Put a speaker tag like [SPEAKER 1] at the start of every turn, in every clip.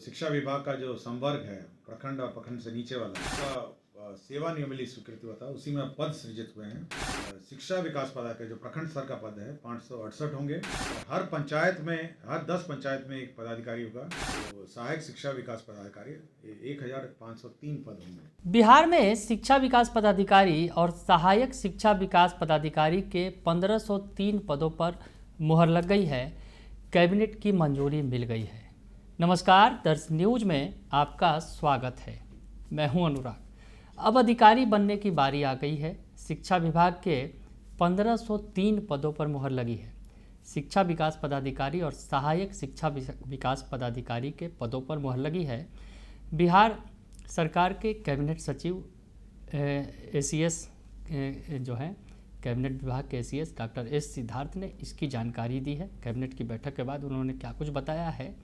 [SPEAKER 1] शिक्षा विभाग का जो संवर्ग है प्रखंड और प्रखंड से नीचे वाला उसका सेवा नियमावली स्वीकृति हुआ था, उसी में पद सृजित हुए हैं। शिक्षा विकास पदाधिकारी जो प्रखंड स्तर का पद है 568 होंगे। हर पंचायत में, हर 10 पंचायत में एक पदाधिकारी होगा। तो सहायक शिक्षा विकास पदाधिकारी 1503 पद होंगे।
[SPEAKER 2] बिहार में शिक्षा विकास पदाधिकारी और सहायक शिक्षा विकास पदाधिकारी के 1503 पदों पर मुहर लग गई है। कैबिनेट की मंजूरी मिल गई है। नमस्कार, दर्श न्यूज में आपका स्वागत है। मैं हूं अनुराग। अब अधिकारी बनने की बारी आ गई है। शिक्षा विभाग के 1503 पदों पर मुहर लगी है। शिक्षा विकास पदाधिकारी और सहायक शिक्षा विकास पदाधिकारी के पदों पर मुहर लगी है। बिहार सरकार के कैबिनेट सचिव एसीएस जो हैं, कैबिनेट विभाग के एसीएस डॉक्टर एस सिद्धार्थ ने इसकी जानकारी दी है। कैबिनेट की बैठक के बाद उन्होंने क्या कुछ बताया है,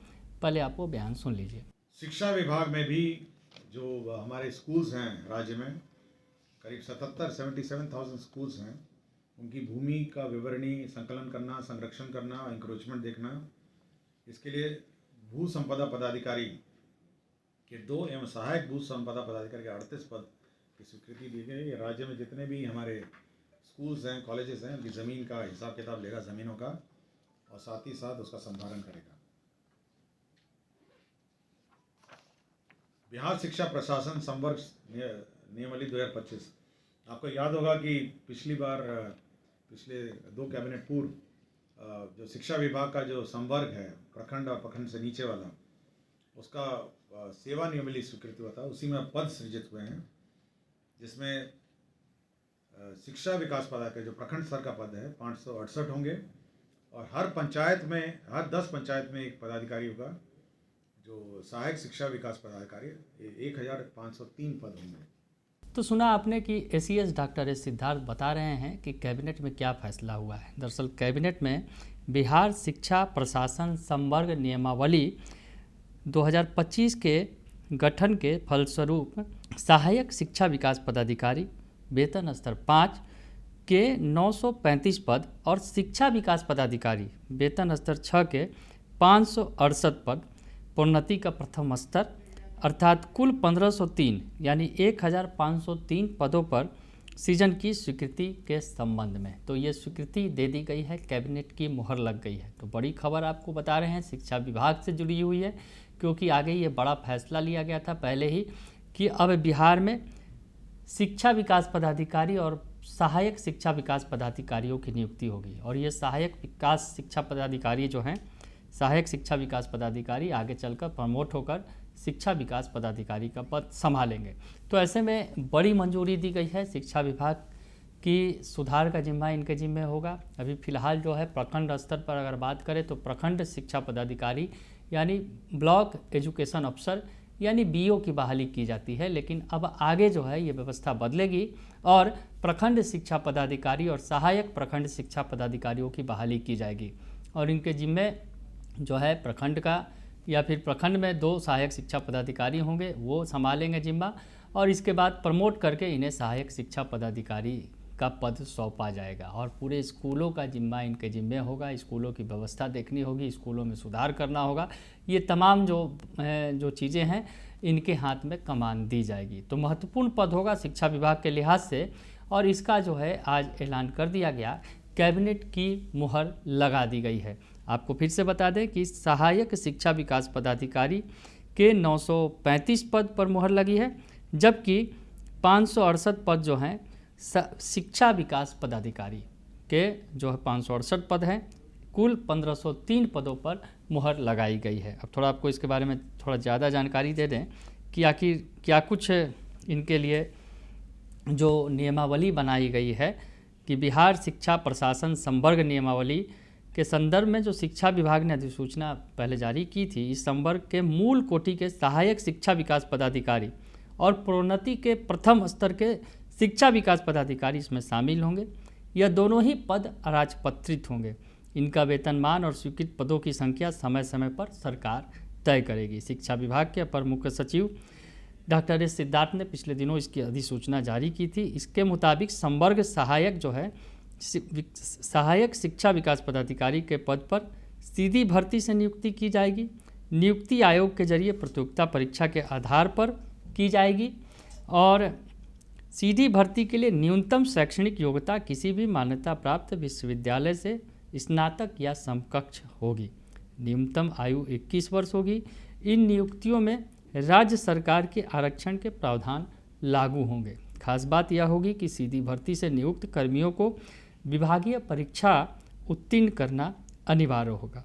[SPEAKER 2] पहले आप वो बयान सुन लीजिए।
[SPEAKER 1] शिक्षा विभाग में भी जो हमारे स्कूल्स हैं, राज्य में करीब 77,000 स्कूल्स हैं, उनकी भूमि का विवरणी संकलन करना, संरक्षण करना, इंक्रोचमेंट देखना, इसके लिए भू संपदा पदाधिकारी के 2 एवं सहायक भू संपदा पदाधिकारी के 38 पद की स्वीकृति दी गई है। राज्य में जितने भी हमारे स्कूल्स हैं, कॉलेजेस हैं, उनकी ज़मीन का हिसाब किताब लेगा, ज़मीनों का, और साथ ही साथ उसका संधारण करेगा। बिहार शिक्षा प्रशासन संवर्ग नियमावली 2025, आपको याद होगा कि पिछले 2 कैबिनेट पूर्व जो शिक्षा विभाग का जो संवर्ग है प्रखंड और प्रखंड से नीचे वाला उसका सेवा नियमावली स्वीकृति हुआ था, उसी में पद सृजित हुए हैं, जिसमें शिक्षा विकास पदाधिकारी जो प्रखंड स्तर का पद है 568 होंगे। और हर पंचायत में, हर 10 पंचायत में एक पदाधिकारी होगा। जो सहायक शिक्षा विकास पदाधिकारी 1503 पद होंगे।
[SPEAKER 2] तो सुना आपने कि एसीएस डॉक्टर एस सिद्धार्थ बता रहे हैं कि कैबिनेट में क्या फैसला हुआ है। दरअसल कैबिनेट में बिहार शिक्षा प्रशासन संवर्ग नियमावली 2025 के गठन के फलस्वरूप सहायक शिक्षा विकास पदाधिकारी वेतन स्तर 5 के 935 पद और शिक्षा विकास पदाधिकारी वेतन स्तर 6 के 568 पद, प्रोन्नति का प्रथम स्तर अर्थात कुल 1503 यानी 1503 पदों पर सृजन की स्वीकृति के संबंध में तो ये स्वीकृति दे दी गई है। कैबिनेट की मुहर लग गई है। तो बड़ी खबर आपको बता रहे हैं, शिक्षा विभाग से जुड़ी हुई है, क्योंकि आगे ये बड़ा फैसला लिया गया था पहले ही कि अब बिहार में शिक्षा विकास पदाधिकारी और सहायक शिक्षा विकास पदाधिकारियों की नियुक्ति होगी। और ये सहायक विकास शिक्षा पदाधिकारी जो हैं, सहायक शिक्षा विकास पदाधिकारी आगे चलकर प्रमोट होकर शिक्षा विकास पदाधिकारी का पद संभालेंगे। तो ऐसे में बड़ी मंजूरी दी गई है। शिक्षा विभाग की सुधार का जिम्मा इनके जिम्मे होगा। अभी फिलहाल जो है प्रखंड स्तर पर अगर बात करें तो प्रखंड शिक्षा पदाधिकारी यानी ब्लॉक एजुकेशन अफसर यानी बीओ की बहाली की जाती है, लेकिन अब आगे जो है ये व्यवस्था बदलेगी और प्रखंड शिक्षा पदाधिकारी और सहायक प्रखंड शिक्षा पदाधिकारियों की बहाली की जाएगी। और इनके जिम्मे जो है प्रखंड का या फिर प्रखंड में 2 सहायक शिक्षा पदाधिकारी होंगे, वो संभालेंगे जिम्मा, और इसके बाद प्रमोट करके इन्हें सहायक शिक्षा पदाधिकारी का पद सौंपा जाएगा। और पूरे स्कूलों का जिम्मा इनके जिम्मे होगा। स्कूलों की व्यवस्था देखनी होगी, स्कूलों में सुधार करना होगा। ये तमाम जो चीज़ें हैं इनके हाथ में कमान दी जाएगी। तो महत्वपूर्ण पद होगा शिक्षा विभाग के लिहाज से, और इसका जो है आज ऐलान कर दिया गया। कैबिनेट की मुहर लगा दी गई है। आपको फिर से बता दें कि सहायक शिक्षा विकास पदाधिकारी के 935 पद पर मुहर लगी है, जबकि 568 पद जो हैं शिक्षा विकास पदाधिकारी के जो है 568 पद हैं। कुल 1503 पदों पर मुहर लगाई गई है। अब थोड़ा आपको इसके बारे में थोड़ा ज़्यादा जानकारी दे दें कि आखिर क्या कुछ इनके लिए जो नियमावली बनाई गई है कि बिहार शिक्षा प्रशासन संवर्ग नियमावली के संदर्भ में जो शिक्षा विभाग ने अधिसूचना पहले जारी की थी, इस संवर्ग के मूल कोटि के सहायक शिक्षा विकास पदाधिकारी और प्रोन्नति के प्रथम स्तर के शिक्षा विकास पदाधिकारी इसमें शामिल होंगे। यह दोनों ही पद अराजपत्रित होंगे। इनका वेतनमान और स्वीकृत पदों की संख्या समय समय पर सरकार तय करेगी। शिक्षा विभाग के अपर मुख्य सचिव डॉक्टर एस सिद्धार्थ ने पिछले दिनों इसकी अधिसूचना जारी की थी। इसके मुताबिक संवर्ग सहायक जो है सहायक शिक्षा विकास पदाधिकारी के पद पर सीधी भर्ती से नियुक्ति की जाएगी। नियुक्ति आयोग के जरिए प्रतियोगिता परीक्षा के आधार पर की जाएगी और सीधी भर्ती के लिए न्यूनतम शैक्षणिक योग्यता किसी भी मान्यता प्राप्त विश्वविद्यालय से स्नातक या समकक्ष होगी। न्यूनतम आयु 21 वर्ष होगी। इन नियुक्तियों में राज्य सरकार के आरक्षण के प्रावधान लागू होंगे। खास बात यह होगी कि सीधी भर्ती से नियुक्त कर्मियों को विभागीय परीक्षा उत्तीर्ण करना अनिवार्य होगा।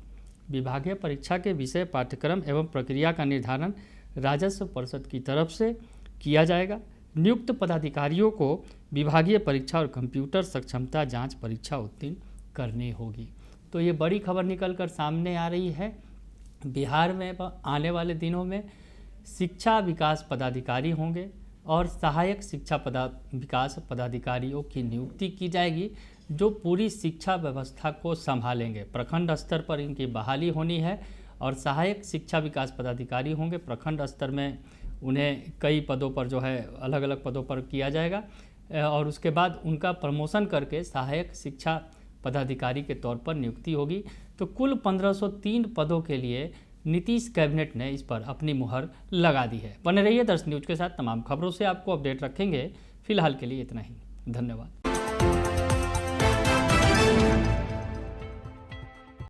[SPEAKER 2] विभागीय परीक्षा के विषय, पाठ्यक्रम एवं प्रक्रिया का निर्धारण राजस्व परिषद की तरफ से किया जाएगा। नियुक्त पदाधिकारियों को विभागीय परीक्षा और कंप्यूटर सक्षमता जांच परीक्षा उत्तीर्ण करनी होगी। तो ये बड़ी खबर निकल कर सामने आ रही है। बिहार में आने वाले दिनों में शिक्षा विकास पदाधिकारी होंगे और सहायक शिक्षा विकास पदाधिकारियों की नियुक्ति की जाएगी, जो पूरी शिक्षा व्यवस्था को संभालेंगे। प्रखंड स्तर पर इनकी बहाली होनी है और सहायक शिक्षा विकास पदाधिकारी होंगे। प्रखंड स्तर में उन्हें कई पदों पर जो है अलग अलग पदों पर किया जाएगा और उसके बाद उनका प्रमोशन करके सहायक शिक्षा पदाधिकारी के तौर पर नियुक्ति होगी। तो कुल 1503 पदों के लिए नीतीश कैबिनेट ने इस पर अपनी मुहर लगा दी है। बने रहिए दर्श न्यूज के साथ। तमाम खबरों से आपको अपडेट रखेंगे। फिलहाल के लिए इतना ही। धन्यवाद।